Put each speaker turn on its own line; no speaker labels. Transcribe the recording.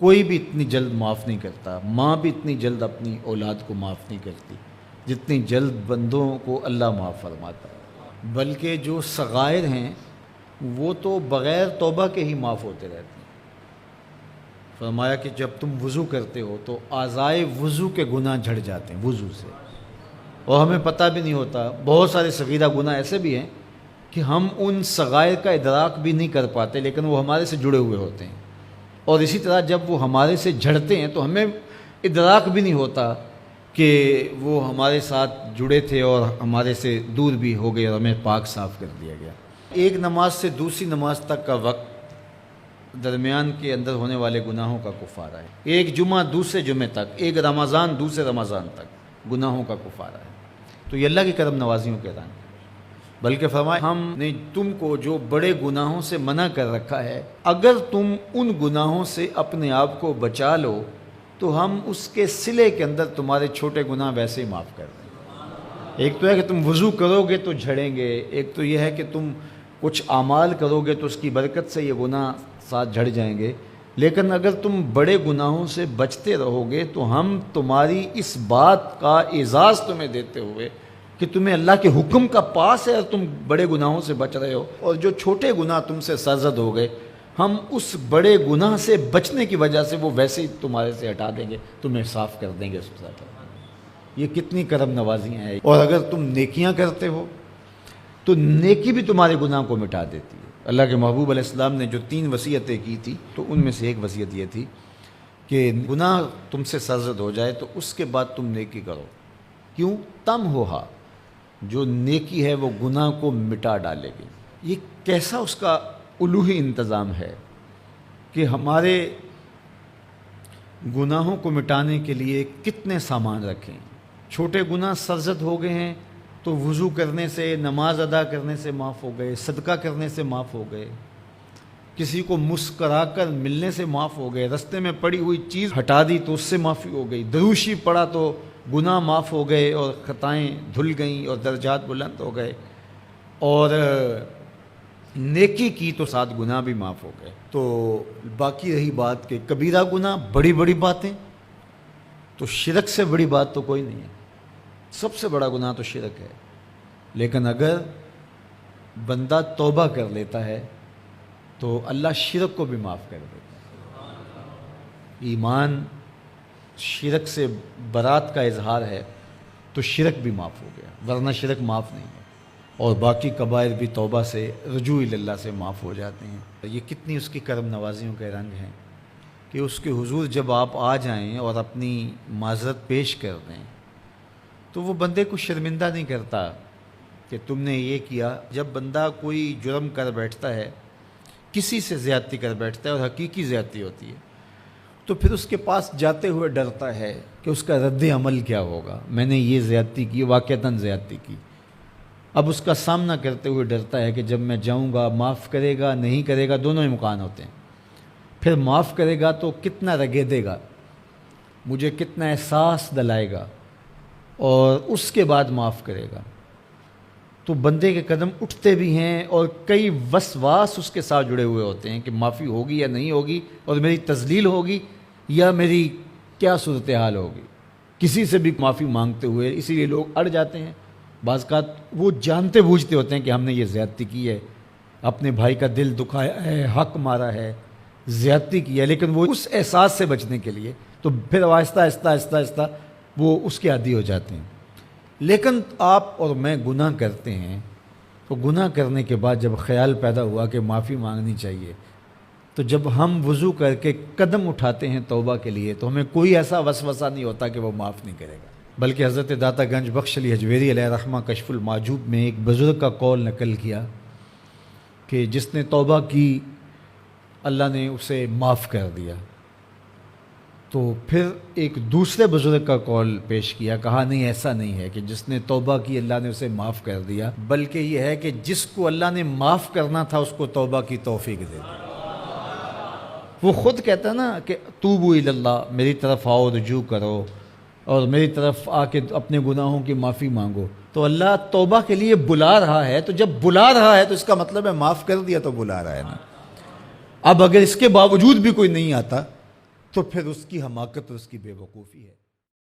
کوئی بھی اتنی جلد معاف نہیں کرتا، ماں بھی اتنی جلد اپنی اولاد کو معاف نہیں کرتی جتنی جلد بندوں کو اللہ معاف فرماتا ہے۔ بلکہ جو صغائر ہیں وہ تو بغیر توبہ کے ہی معاف ہوتے رہتے ہیں۔ فرمایا کہ جب تم وضو کرتے ہو تو اعضائے وضو کے گناہ جھڑ جاتے ہیں وضو سے، اور ہمیں پتہ بھی نہیں ہوتا۔ بہت سارے صغیرہ گناہ ایسے بھی ہیں کہ ہم ان صغائر کا ادراک بھی نہیں کر پاتے، لیکن وہ ہمارے سے جڑے ہوئے ہوتے ہیں، اور اسی طرح جب وہ ہمارے سے جھڑتے ہیں تو ہمیں ادراک بھی نہیں ہوتا کہ وہ ہمارے ساتھ جڑے تھے اور ہمارے سے دور بھی ہو گئے اور ہمیں پاک صاف کر دیا گیا۔ ایک نماز سے دوسری نماز تک کا وقت درمیان کے اندر ہونے والے گناہوں کا کفارہ ہے۔ ایک جمعہ دوسرے جمعے تک، ایک رمضان دوسرے رمضان تک گناہوں کا کفارہ ہے۔ تو یہ اللہ کی کرم نوازیوں کے رنگ ہے۔ بلکہ فرمایا ہم نے تم کو جو بڑے گناہوں سے منع کر رکھا ہے، اگر تم ان گناہوں سے اپنے آپ کو بچا لو تو ہم اس کے صلے کے اندر تمہارے چھوٹے گناہ ویسے ہی معاف کر دیں گے۔ ایک تو ہے کہ تم وضو کرو گے تو جھڑیں گے، ایک تو یہ ہے کہ تم کچھ اعمال کرو گے تو اس کی برکت سے یہ گناہ ساتھ جھڑ جائیں گے، لیکن اگر تم بڑے گناہوں سے بچتے رہو گے تو ہم تمہاری اس بات کا اعزاز تمہیں دیتے ہوئے کہ تمہیں اللہ کے حکم کا پاس ہے اور تم بڑے گناہوں سے بچ رہے ہو، اور جو چھوٹے گناہ تم سے سرزد ہو گئے ہم اس بڑے گناہ سے بچنے کی وجہ سے وہ ویسے ہی تمہارے سے ہٹا دیں گے، تمہیں صاف کر دیں گے اس طرح۔ یہ کتنی کرم نوازیاں ہیں۔ اور اگر تم نیکیاں کرتے ہو تو نیکی بھی تمہارے گناہ کو مٹا دیتی ہے۔ اللہ کے محبوب علیہ السلام نے جو 3 وصیتیں کی تھی تو ان میں سے ایک وصیت یہ تھی کہ گناہ تم سے سرزد ہو جائے تو اس کے بعد تم نیکی کرو، کیوں؟ تم ہوہا، جو نیکی ہے وہ گناہ کو مٹا ڈالے گی۔ یہ کیسا اس کا الوہی انتظام ہے کہ ہمارے گناہوں کو مٹانے کے لیے کتنے سامان رکھیں۔ چھوٹے گناہ سرزد ہو گئے ہیں تو وضو کرنے سے، نماز ادا کرنے سے معاف ہو گئے، صدقہ کرنے سے معاف ہو گئے، کسی کو مسکرا کر ملنے سے معاف ہو گئے، رستے میں پڑی ہوئی چیز ہٹا دی تو اس سے معافی ہو گئی، دروشی پڑا تو گناہ معاف ہو گئے اور خطائیں دھل گئیں اور درجات بلند ہو گئے، اور نیکی کی تو 7 گناہ بھی معاف ہو گئے۔ تو باقی رہی بات کہ کبیرہ گناہ، بڑی بڑی باتیں، تو شرک سے بڑی بات تو کوئی نہیں ہے، سب سے بڑا گناہ تو شرک ہے، لیکن اگر بندہ توبہ کر لیتا ہے تو اللہ شرک کو بھی معاف کر دیتا ہے۔ ایمان شرک سے برات کا اظہار ہے تو شرک بھی معاف ہو گیا، ورنہ شرک معاف نہیں ہے، اور باقی کبائر بھی توبہ سے، رجوع اللہ سے معاف ہو جاتے ہیں۔ یہ کتنی اس کی کرم نوازیوں کے رنگ ہیں کہ اس کے حضور جب آپ آ جائیں اور اپنی معذرت پیش کر دیں تو وہ بندے کو شرمندہ نہیں کرتا کہ تم نے یہ کیا۔ جب بندہ کوئی جرم کر بیٹھتا ہے، کسی سے زیادتی کر بیٹھتا ہے اور حقیقی زیادتی ہوتی ہے، تو پھر اس کے پاس جاتے ہوئے ڈرتا ہے کہ اس کا رد عمل کیا ہوگا۔ میں نے یہ زیادتی کی، واقعتاً زیادتی کی، اب اس کا سامنا کرتے ہوئے ڈرتا ہے کہ جب میں جاؤں گا معاف کرے گا نہیں کرے گا، دونوں امکان ہوتے ہیں۔ پھر معاف کرے گا تو کتنا رگیدے گا، مجھے کتنا احساس دلائے گا، اور اس کے بعد معاف کرے گا تو بندے کے قدم اٹھتے بھی ہیں، اور کئی وسواس اس کے ساتھ جڑے ہوئے ہوتے ہیں کہ معافی ہوگی یا نہیں ہوگی، اور میری تذلیل ہوگی یا میری کیا صورتحال ہوگی، کسی سے بھی معافی مانگتے ہوئے۔ اسی لیے لوگ اڑ جاتے ہیں، بعض اوقات وہ جانتے بوجھتے ہوتے ہیں کہ ہم نے یہ زیادتی کی ہے، اپنے بھائی کا دل دکھایا ہے، حق مارا ہے، زیادتی کی ہے، لیکن وہ اس احساس سے بچنے کے لیے تو پھر آہستہ آہستہ آہستہ آہستہ وہ اس کے عادی ہو جاتے ہیں۔ لیکن آپ اور میں گناہ کرتے ہیں تو گناہ کرنے کے بعد جب خیال پیدا ہوا کہ معافی مانگنی چاہیے، تو جب ہم وضو کر کے قدم اٹھاتے ہیں توبہ کے لیے تو ہمیں کوئی ایسا وسوسہ نہیں ہوتا کہ وہ معاف نہیں کرے گا۔ بلکہ حضرت داتا گنج بخش علی حجویری علیہ رحمہ کشف المعجوب میں ایک بزرگ کا قول نقل کیا کہ جس نے توبہ کی اللہ نے اسے معاف کر دیا۔ تو پھر ایک دوسرے بزرگ کا قول پیش کیا، کہا نہیں ایسا نہیں ہے کہ جس نے توبہ کی اللہ نے اسے معاف کر دیا، بلکہ یہ ہے کہ جس کو اللہ نے معاف کرنا تھا اس کو توبہ کی توفیق دے دی۔ وہ خود کہتا ہے نا کہ توبوا الی اللہ، میری طرف آؤ، رجوع کرو اور میری طرف آ کے اپنے گناہوں کی معافی مانگو، تو اللہ توبہ کے لیے بلا رہا ہے۔ تو جب بلا رہا ہے تو اس کا مطلب ہے معاف کر دیا تو بلا رہا ہے نا۔ اب اگر اس کے باوجود بھی کوئی نہیں آتا تو پھر اس کی حماقت اور اس کی بے وقوفی ہے۔